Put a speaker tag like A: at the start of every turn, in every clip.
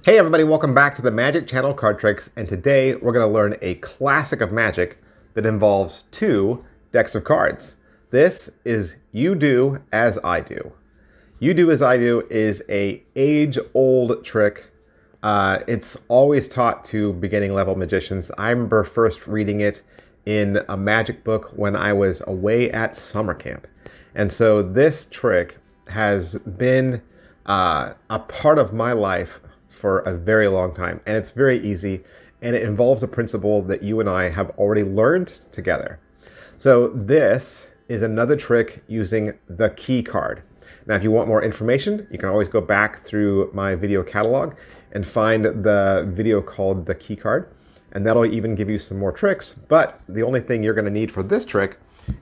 A: Hey everybody, welcome back to the Magic Channel Card Tricks, and today we're going to learn a classic of Magic that involves two decks of cards. This is You Do As I Do. You Do As I Do is a age-old trick. It's always taught to beginning level magicians. I remember first reading it in a magic book when I was away at summer camp. And so this trick has been a part of my life for a very long time, and it's very easy, and it involves a principle that you and I have already learned together. So this is another trick using the key card. Now, if you want more information, you can always go back through my video catalog and find the video called the key card, and that'll even give you some more tricks. But the only thing you're going to need for this trick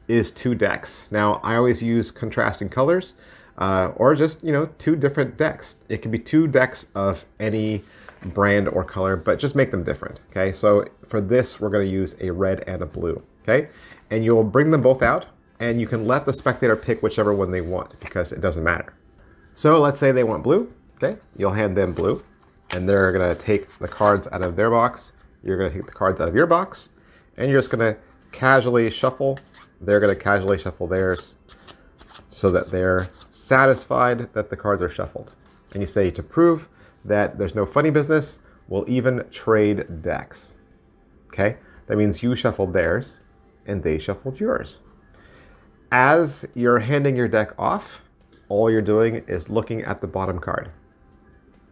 A: is two decks. Now, I always use contrasting colors. Or just, two different decks. It can be two decks of any brand or color, but just make them different, okay? So for this, we're going to use a red and a blue, okay? And you'll bring them both out, and you can let the spectator pick whichever one they want, because it doesn't matter. So let's say they want blue, okay? You'll hand them blue, and they're going to take the cards out of their box. You're going to take the cards out of your box, and you're just going to casually shuffle. They're going to casually shuffle theirs, so that they're satisfied that the cards are shuffled. And you say, to prove that there's no funny business, we'll even trade decks. Okay? That means you shuffled theirs and they shuffled yours. As you're handing your deck off, all you're doing is looking at the bottom card.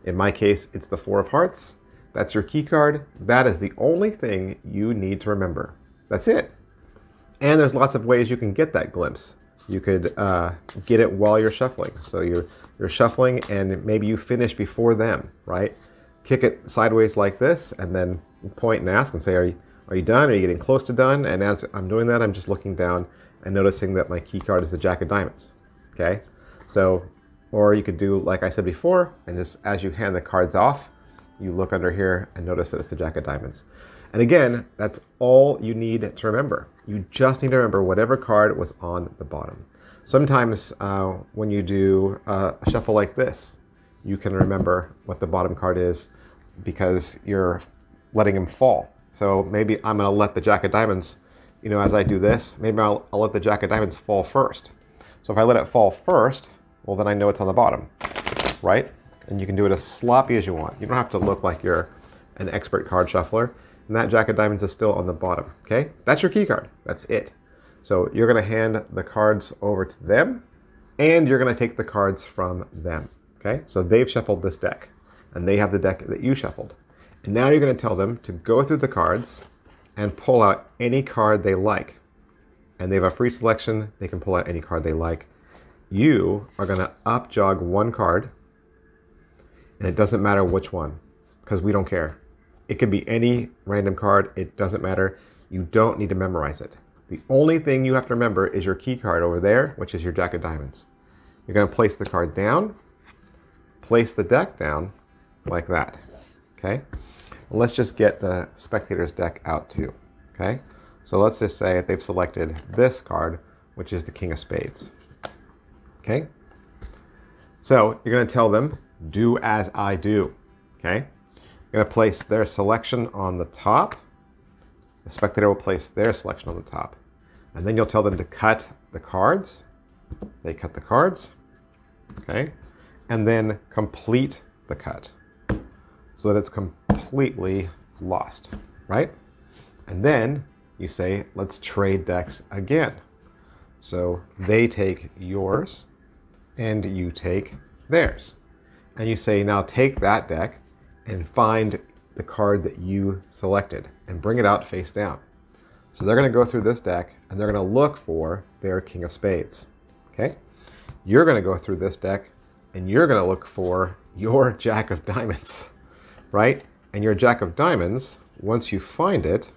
A: In my case, it's the Four of Hearts. That's your key card. That is the only thing you need to remember. That's it. And there's lots of ways you can get that glimpse. You could get it while you're shuffling. So you're shuffling and maybe you finish before them, right? Kick it sideways like this and then point and ask and say, are you done? Are you getting close to done? And as I'm doing that, I'm just looking down and noticing that my key card is the Jack of Diamonds, okay? So, or you could do like I said before, and just as you hand the cards off, you look under here and notice that it's the Jack of Diamonds. And again, that's all you need to remember. You just need to remember whatever card was on the bottom. Sometimes when you do a shuffle like this, you can remember what the bottom card is because you're letting him fall. So maybe I'm going to let the Jack of Diamonds, as I do this, maybe I'll let the Jack of Diamonds fall first. So if I let it fall first, well, then I know it's on the bottom, right? And you can do it as sloppy as you want. You don't have to look like you're an expert card shuffler. And that Jack of Diamonds is still on the bottom, okay? That's your key card. That's it. So you're going to hand the cards over to them, and you're going to take the cards from them, okay? So they've shuffled this deck, and they have the deck that you shuffled. And now you're going to tell them to go through the cards and pull out any card they like. And they have a free selection. They can pull out any card they like. You are going to up-jog one card, and it doesn't matter which one, because we don't care. It could be any random card. It doesn't matter. You don't need to memorize it. The only thing you have to remember is your key card over there, which is your Jack of Diamonds. You're going to place the card down, place the deck down like that, okay? Let's just get the spectator's deck out too, okay? So let's just say they've selected this card, which is the King of Spades, okay? So you're going to tell them, do as I do, okay? You're going to place their selection on the top. The spectator will place their selection on the top. And then you'll tell them to cut the cards. They cut the cards, okay? And then complete the cut so that it's completely lost, right? And then you say, let's trade decks again. So they take yours and you take theirs. And you say, now take that deck and find the card that you selected and bring it out face down. So they're going to go through this deck and they're going to look for their King of Spades, okay? You're going to go through this deck and you're going to look for your Jack of Diamonds, right? And your Jack of Diamonds, once you find it,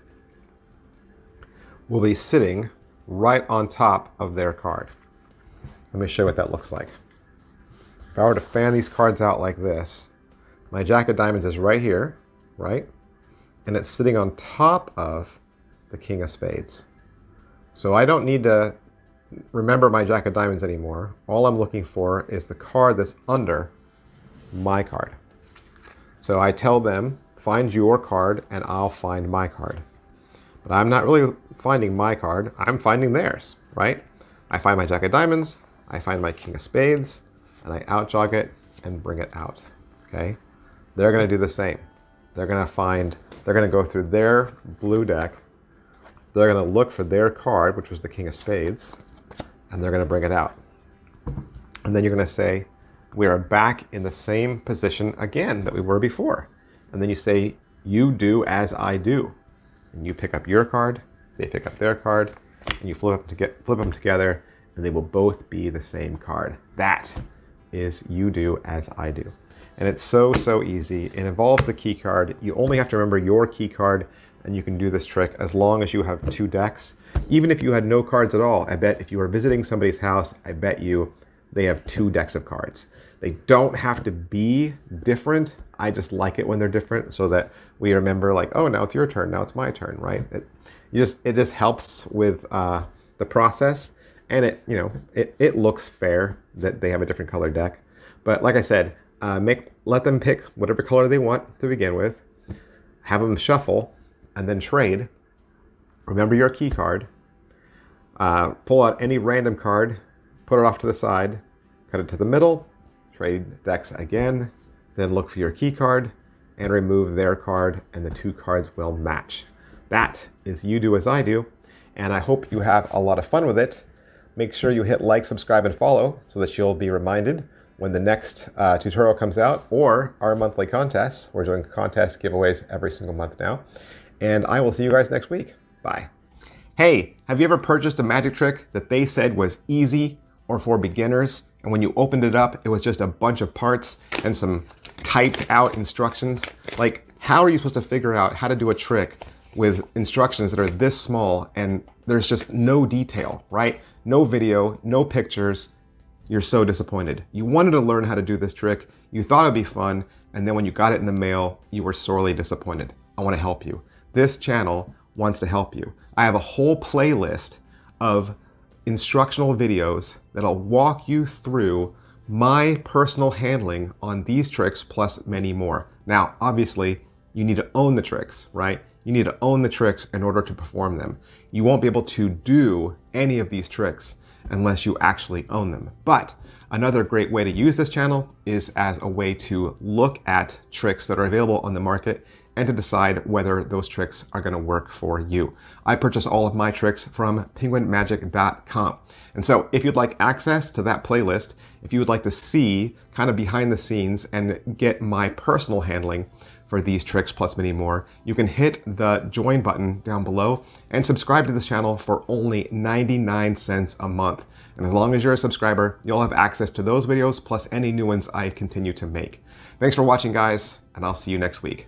A: will be sitting right on top of their card. Let me show you what that looks like. If I were to fan these cards out like this, my Jack of Diamonds is right here, right? And it's sitting on top of the King of Spades. So I don't need to remember my Jack of Diamonds anymore. All I'm looking for is the card that's under my card. So I tell them, find your card and I'll find my card. But I'm not really finding my card, I'm finding theirs, right? I find my Jack of Diamonds, I find my King of Spades, and I outjog it and bring it out, okay? They're gonna do the same. They're gonna go through their blue deck, they're gonna look for their card, which was the King of Spades, and they're gonna bring it out. And then you're gonna say, we are back in the same position again that we were before. And then you say, you do as I do. And you pick up your card, they pick up their card, and you flip them together, and they will both be the same card. That is you do as I do. And it's so, so easy. It involves the key card. You only have to remember your key card, and you can do this trick as long as you have 2 decks. Even if you had no cards at all, I bet if you were visiting somebody's house, I bet you they have 2 decks of cards. They don't have to be different. I just like it when they're different so that we remember like, oh, now it's your turn, now it's my turn, right? It just helps with the process, and it looks fair that they have a different color deck. But like I said, let them pick whatever color they want to begin with, have them shuffle, and then trade. Remember your key card. Pull out any random card, put it off to the side, cut it to the middle, trade decks again, then look for your key card and remove their card, and the 2 cards will match. That is you do as I do, and I hope you have a lot of fun with it. Make sure you hit like, subscribe, and follow so that you'll be reminded when the next tutorial comes out, or our monthly contests. We're doing contest giveaways every single month now. And I will see you guys next week. Bye. Hey, have you ever purchased a magic trick that they said was easy or for beginners, and when you opened it up, it was just a bunch of parts and some typed out instructions? Like, how are you supposed to figure out how to do a trick with instructions that are this small and there's just no detail, right? No video, no pictures. You're so disappointed. You wanted to learn how to do this trick, you thought it'd be fun, and then when you got it in the mail, you were sorely disappointed. I want to help you. This channel wants to help you. I have a whole playlist of instructional videos that'll walk you through my personal handling on these tricks plus many more. Now, obviously, you need to own the tricks, right? You need to own the tricks in order to perform them. You won't be able to do any of these tricks unless you actually own them. But another great way to use this channel is as a way to look at tricks that are available on the market and to decide whether those tricks are going to work for you. I purchase all of my tricks from penguinmagic.com. And so if you'd like access to that playlist, if you would like to see kind of behind the scenes and get my personal handling for these tricks plus many more, you can hit the join button down below and subscribe to this channel for only 99 cents a month. And as long as you're a subscriber, you'll have access to those videos plus any new ones I continue to make. Thanks for watching, guys, and I'll see you next week.